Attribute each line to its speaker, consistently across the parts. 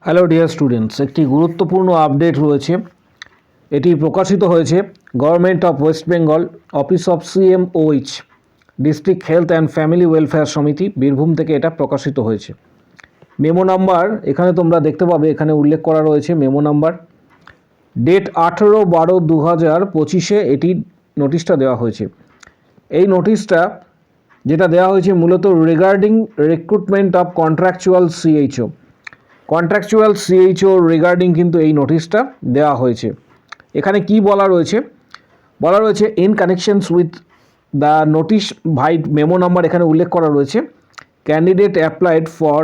Speaker 1: Hello dear students, একটি গুরুত্বপূর্ণ update রয়েছে। এটি প্রকাশিত হয়েছে government of West Bengal, office of CMOH, district health and family welfare সমিতি, বীরভূম থেকে এটা প্রকাশিত হয়েছে। মেমো নাম্বার এখানে তোমরা দেখতে পাবে, এখানে উল্লেখ করা রয়েছে মেমো নাম্বার, ডেট 18/12/2025 এটি নোটিশটা দেওয়া হয়েছে। এই নোটিশটা যেটা দেওয়া হয়েছে মূলত regarding recruitment of contractual CHO, contractual CHO regarding কিন্তু এই নোটিশটা দেওয়া হয়েছে। এখানে কি বলা রয়েছে in connections with the notice ভাই মেমো নাম্বার এখানে উল্লেখ করা রয়েছে, candidate applied for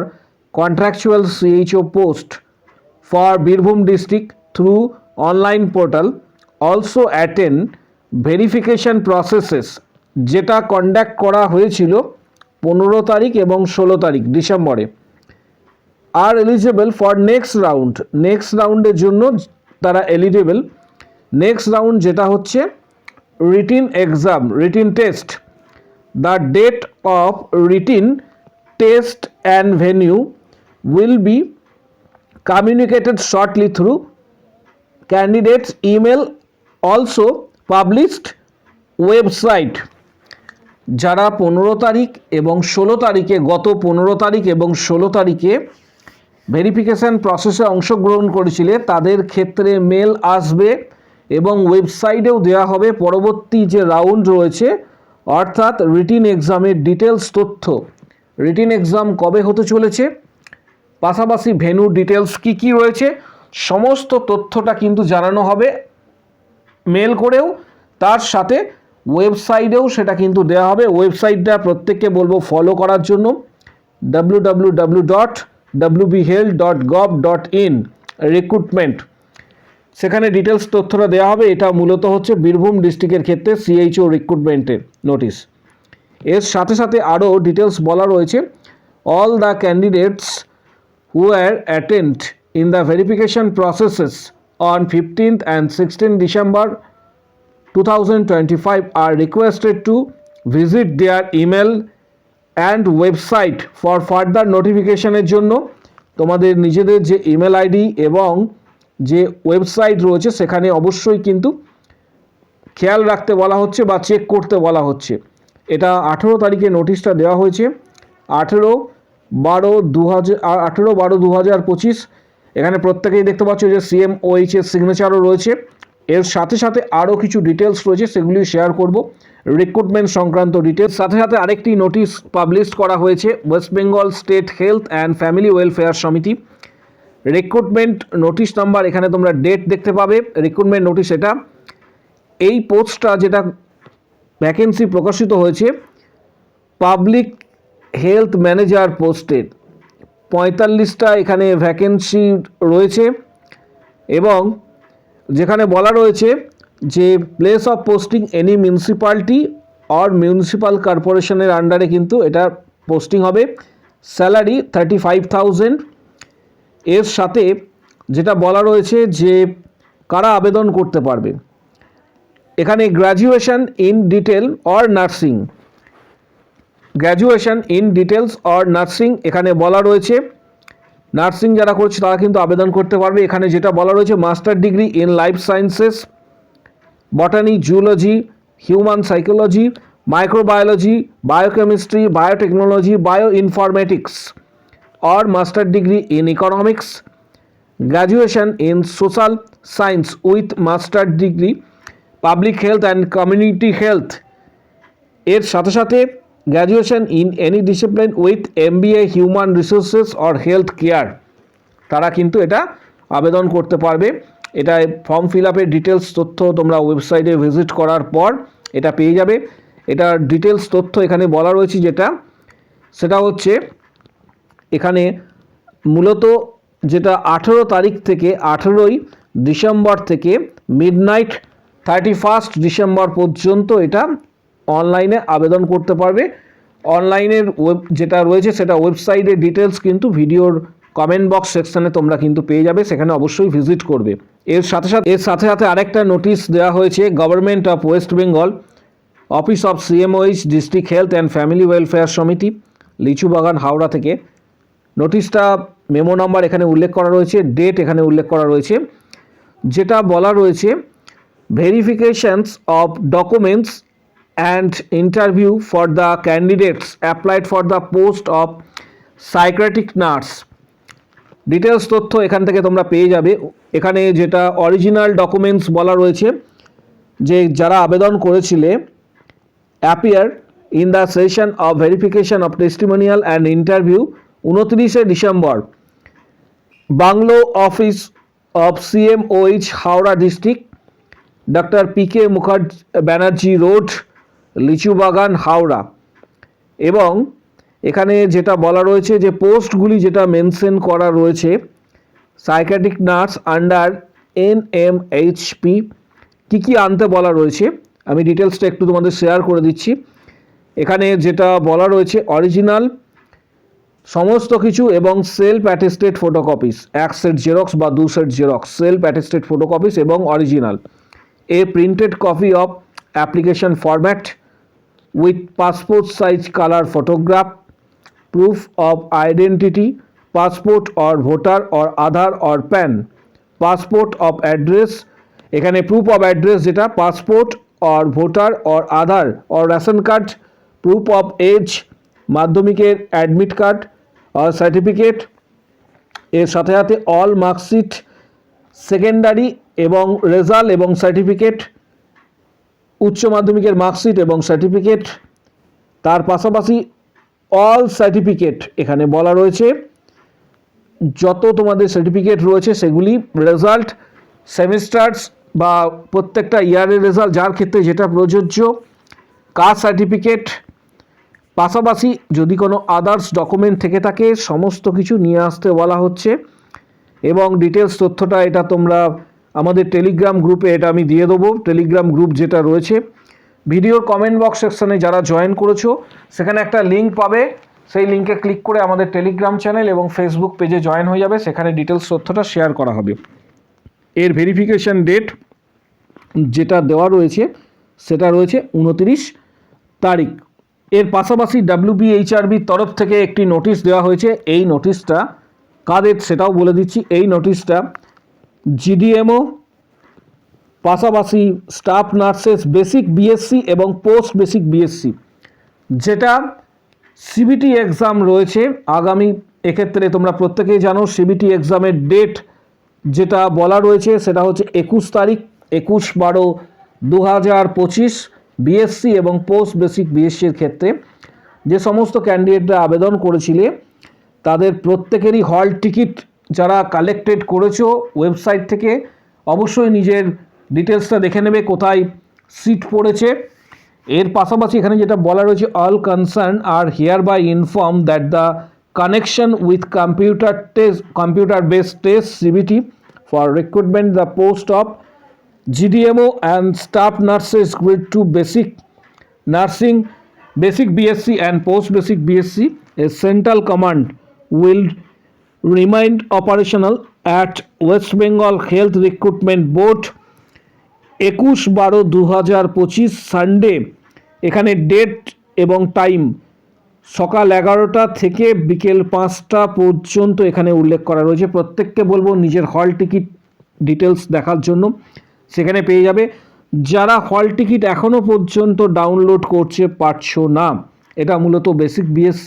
Speaker 1: contractual CHO post for Birbhum district through online portal also attend verification processes, যেটা কন্ডাক্ট করা হয়েছিল 15 তারিখ এবং 16 তারিখ ডিসেম্বরে, আর এলিজিবল ফর নেক্সট রাউন্ডের জন্য তারা এলিজিবল। নেক্সট রাউন্ড যেটা হচ্ছে written test. The date of written test and venue will be communicated shortly through candidates email, also published website. যারা 15 তারিখ এবং 16 তারিখে, গত 15 তারিখ এবং 16 তারিখে ভেরিফিকেশান প্রসেসে অংশগ্রহণ করেছিলে তাদের ক্ষেত্রে মেল আসবে এবং ওয়েবসাইটেও দেওয়া হবে পরবর্তী যে রাউন্ড রয়েছে, অর্থাৎ রিটিন এক্সামের ডিটেলস তথ্য। রিটিন এক্সাম কবে হতে চলেছে, পাশাপাশি ভেন্যুর ডিটেলস কী রয়েছে, সমস্ত তথ্যটা কিন্তু জানানো হবে মেল করেও, তার সাথে ওয়েবসাইটেও সেটা কিন্তু দেওয়া হবে। ওয়েবসাইটটা প্রত্যেককে বলবো ফলো করার জন্য, www.wbhealth.gov.in রিক্রুটমেন্ট, সেখানে ডিটেলস তথ্যটা দেওয়া হবে। এটা মূলত হচ্ছে বীরভূম ডিস্ট্রিক্টের ক্ষেত্রে সিএইচও রিক্রুটমেন্টের নোটিশ। এর সাথে সাথে আরও ডিটেলস বলা রয়েছে, all the candidates who are attend in the verification processes on 15th and 16th December 2025 are requested to visit their email and website for further নোটিফিকেশনের জন্য তোমাদের নিজেদের যে ইমেল আইডি এবং যে ওয়েবসাইট রয়েছে সেখানে অবশ্যই কিন্তু খেয়াল রাখতে বলা হচ্ছে বা চেক করতে বলা হচ্ছে। এটা 18 তারিখে নোটিশটা দেওয়া হয়েছে, 18/12/2025। এখানে প্রত্যেকেই দেখতে পাচ্ছ যে সিএমওএইচের সিগনেচারও রয়েছে। এর সাথে সাথে আরও কিছু ডিটেলস রয়েছে, সেগুলি শেয়ার করব, রিক্রুটমেন্ট সংক্রান্ত ডিটেলস। সাথে সাথে আরেকটি নোটিশ পাবলিশ করা হয়েছে West Bengal state health and family welfare সমিতি, রিক্রুটমেন্ট নোটিশ নাম্বার, এখানে তোমরা ডেট দেখতে পাবে, রিক্রুটমেন্ট নোটিশ এটা। এই পোস্টটা যেটা ভ্যাকেন্সি প্রকাশিত হয়েছে পাবলিক হেলথ ম্যানেজার পোস্টের 45টা এখানে ভ্যাকেন্সি রয়েছে, এবং যেখানে বলা রয়েছে যে place of posting any municipality or municipal কর্পোরেশনের আন্ডারে কিন্তু এটা পোস্টিং হবে। স্যালারি 35,000। এর সাথে যেটা বলা রয়েছে যে কারা আবেদন করতে পারবে, এখানে graduation in detail or nursing, এখানে বলা রয়েছে নার্সিং যারা করছে তারা কিন্তু আবেদন করতে পারবে। এখানে যেটা বলা রয়েছে master degree in life sciences, বটানি, zoology, human psychology, microbiology, biochemistry, biotechnology, bio informatics or master degree in economics, graduation in social science with master degree public health and community health, এর সাথে সাথে graduation in any discipline with MBA human resources or health care, তারা কিন্তু এটা আবেদন করতে পারবে। এটা ফর্ম ফিল আপের ডিটেলস তথ্য তোমরা ওয়েবসাইটে ভিজিট করার পর এটা পেয়ে যাবে। এটার ডিটেলস তথ্য এখানে বলা রয়েছে, সেটা হচ্ছে এখানে মূলত যেটা 18 তারিখ থেকে 18ই ডিসেম্বর থেকে মিডনাইট 31 ডিসেম্বর পর্যন্ত এটা অনলাইনে আবেদন করতে পারবে। অনলাইনের যেটা রয়েছে সেটা ওয়েবসাইটের ডিটেলস কিন্তু ভিডিওর কমেন্ট বক্স সেকশানে তোমরা কিন্তু পেয়ে যাবে, সেখানে অবশ্যই ভিজিট করবে। এর সাথে সাথে আরেকটা নোটিশ দেওয়া হয়েছে government of West Bengal, office of CMOH, district health and family welfare সমিতি, লিচুবাগান, হাওড়া থেকে। নোটিশটা মেমো নাম্বার এখানে উল্লেখ করা রয়েছে, ডেট এখানে উল্লেখ করা রয়েছে। যেটা বলা রয়েছে, verifications of documents and interview for the candidates applied for the post of psychiatric nurse. Details তথ্য এখান থেকে তোমরা পেয়ে যাবে। এখানে যেটা অরিজিনাল ডকুমেন্টস বলা রয়েছে, যে যারা আবেদন করেছিলে appear in the session of verification of testimonial and interview 29শে December, bungalow office of CMOH Howrah district, doctor PK Mukherjee Banerjee road, Lichubagan, Howrah. এবং এখানে যেটা বলা রয়েছে যে পোস্টগুলি যেটা মেনশন করা রয়েছে, সাইকিয়াট্রিক নার্স আন্ডার NMHP, কী আনতে বলা রয়েছে আমি ডিটেলসটা একটু তোমাদের শেয়ার করে দিচ্ছি। এখানে যেটা বলা রয়েছে, অরিজিনাল সমস্ত কিছু এবং self attested photocopies, 1 set xerox বা 2 set xerox, self attested photocopies এবং original, a printed copy of application format with passport size colour photograph, proof of identity, passport or voter or Aadhaar or PAN, passport of address, এখানে proof of address যেটা passport or voter or Aadhaar or ration card, proof of age, মাধ্যমিকের admit card or certificate, এর সাথে সাথে all marksheet, secondary এবং result এবং certificate, উচ্চ মাধ্যমিকের মার্কশিট এবং সার্টিফিকেট, তার পাশাপাশি অল সার্টিফিকেট এখানে বলা রয়েছে, যত তোমাদের সার্টিফিকেট রয়েছে সেগুলি, রেজাল্ট, সেমিস্টার্স বা প্রত্যেকটা ইয়ারের রেজাল্ট যার ক্ষেত্রে যেটা প্রযোজ্য, কাস্ট সার্টিফিকেট, পাশাপাশি যদি কোনো আদার্স ডকুমেন্ট থেকে থাকে সমস্ত কিছু নিয়ে আসতে বলা হচ্ছে। এবং ডিটেলস তথ্যটা এটা তোমরা আমাদের টেলিগ্রাম গ্রুপে এটা আমি দিয়ে দেবো। টেলিগ্রাম গ্রুপ যেটা রয়েছে, ভিডিওর কমেন্ট বক্স সেকশনে যারা জয়েন করেছো সেখানে একটা লিঙ্ক পাবে, সেই লিঙ্কে ক্লিক করে আমাদের টেলিগ্রাম চ্যানেল এবং ফেসবুক পেজে জয়েন হয়ে যাবে, সেখানে ডিটেলস তথ্যটা শেয়ার করা হবে। এর ভেরিফিকেশন ডেট যেটা দেওয়া রয়েছে সেটা রয়েছে 29 তারিখ। এর পাশাপাশি WBHRBর তরফ থেকে একটি নোটিশ দেওয়া হয়েছে। এই নোটিশটা কাদের সেটাও বলে দিচ্ছি। এই নোটিশটা GDMO, পাশাপাশি স্টাফ নার্সেস বেসিক BSc এবং পোস্ট বেসিক BSc, যেটা CBT এক্সাম রয়েছে আগামী, এক্ষেত্রে তোমরা প্রত্যেকেই জানো CBT এক্সামের ডেট যেটা বলা রয়েছে সেটা হচ্ছে 21 তারিখ, 21/12/2025। BSc এবং পোস্ট বেসিক BScর ক্ষেত্রে যে সমস্ত ক্যান্ডিডেটরা আবেদন করেছিলে তাদের প্রত্যেকেরই হল টিকিট যারা কালেক্টেড করেছো ওয়েবসাইট থেকে, অবশ্যই নিজের ডিটেলসটা দেখে নেবে কোথায় সিট পড়েছে। এর পাশাপাশি এখানে যেটা বলা রয়েছে, all concern are hereby inform that the connection with computer based test CBT for recruitment the post of GDMO and staff nurses grade 2 basic nursing, basic BSc and post basic BSc, a central command will remain operational at West Bengal Health Recruitment Board 21/12/2025 Sunday. এখানে date এবং time সকাল 11টা থেকে বিকেল 5টা পর্যন্ত এখানে উল্লেখ করা রয়েছে। প্রত্যেককে বলবো নিজের হল টিকিট ডিটেলস দেখার জন্য, সেখানে পেয়ে যাবে। যারা হল টিকিট এখনও পর্যন্ত ডাউনলোড করতে পারছো না, এটা মূলত বেসিক BSc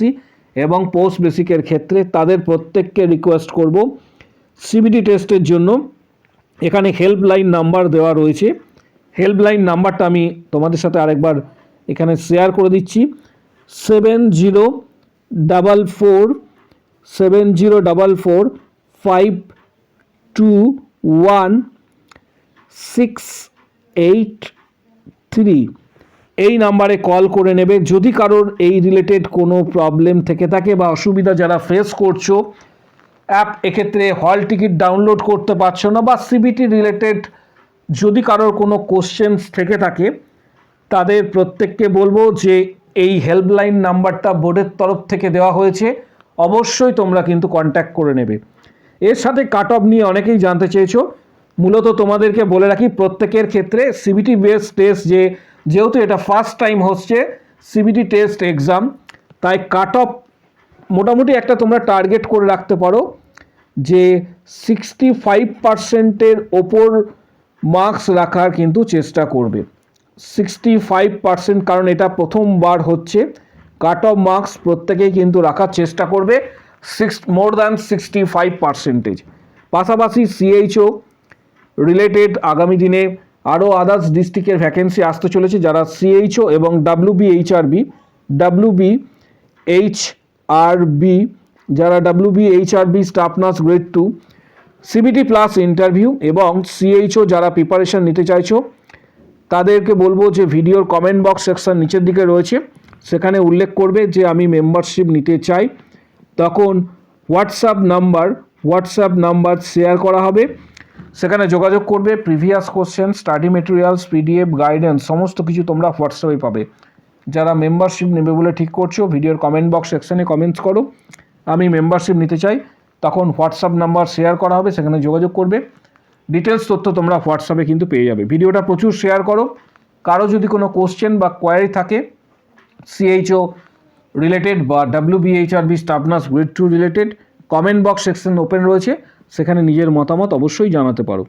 Speaker 1: এবং পোস্ট বেসিকের ক্ষেত্রে, তাদের প্রত্যেককে রিকোয়েস্ট করব CBT টেস্টের জন্য এখানে হেল্পলাইন নাম্বার দেওয়া রয়েছে। হেল্পলাইন নাম্বারটা আমি তোমাদের সাথে আরেকবার এখানে শেয়ার করে দিচ্ছি, 7044-521-683, এই নাম্বারে কল করে নেবে। যদি কারোর এই রিলেটেড কোনো প্রবলেম থেকে থাকে বা অসুবিধা যারা ফেস করছো, এক্ষেত্রে হল টিকিট ডাউনলোড করতে পারছো না বা CBT রিলেটেড যদি কারোর কোনো কোশ্চেন্স থেকে থাকে, তাদের প্রত্যেককে বলবো যে এই হেল্পলাইন নাম্বারটা বোর্ডের তরফ থেকে দেওয়া হয়েছে, অবশ্যই তোমরা কিন্তু কন্ট্যাক্ট করে নেবে। এর সাথে কাট অফ নিয়ে অনেকেই জানতে চেয়েছো। মূলত তোমাদেরকে বলে রাখি, প্রত্যেকের ক্ষেত্রে CBT বেসড টেস্ট, যেহেতু এটা ফার্স্ট টাইম হচ্ছে CBT টেস্ট এক্সাম, তাই কাট অফ মোটামুটি একটা তোমরা টার্গেট করে রাখতে পারো যে 65%-এর ওপর মার্কস রাখার কিন্তু চেষ্টা করবে। 65%, কারণ এটা প্রথমবার হচ্ছে। কাট অফ মার্কস প্রত্যেকেই কিন্তু রাখার চেষ্টা করবে মোর দ্যান 65%। পাশাপাশি সিএইচও রিলেটেড আগামী দিনে আরও আদার্স ডিস্ট্রিক্টের ভ্যাকেন্সি আসতে চলেছে। যারা সিএইচও এবং ডাব্লিউবিএইচআরবি যারা ডাব্লিউবিএইচআরবি staff nurse grade 2 CBT plus interview এবং সিএইচও যারা প্রিপারেশন নিতে চাইছো তাদেরকে বলবো যে ভিডিওর কমেন্ট বক্স সেকশন নিচের দিকে রয়েছে, সেখানে উল্লেখ করবে যে আমি মেম্বারশিপ নিতে চাই। তখন হোয়াটসঅ্যাপ নাম্বার শেয়ার করা হবে, সেখানে যোগাযোগ করবে। Previous question, study materials, PDF, guidance সমস্ত কিছু তোমরা হোয়াটসঅ্যাপে পাবে। যারা মেম্বারশিপ নেবে বলে ঠিক করছো ভিডিওর কমেন্ট বক্স সেকশনে কমেন্টস করো আমি মেম্বারশিপ নিতে চাই, তখন হোয়াটসঅ্যাপ নাম্বার শেয়ার করা হবে, সেখানে যোগাযোগ করবে। ডিটেলস তথ্য তোমরা হোয়াটসঅ্যাপে কিন্তু পেয়ে যাবে। ভিডিওটা প্রচুর শেয়ার করো। কারো যদি কোনো কোশ্চেন বা কোয়ারি থাকে সিএইচও রিলেটেড বা ডাব্লিউবিএইচআরবি staff nurse grade 2 related, comment box section open রয়েছে, সেখানে নিজের মতামত অবশ্যই জানাতে পারো।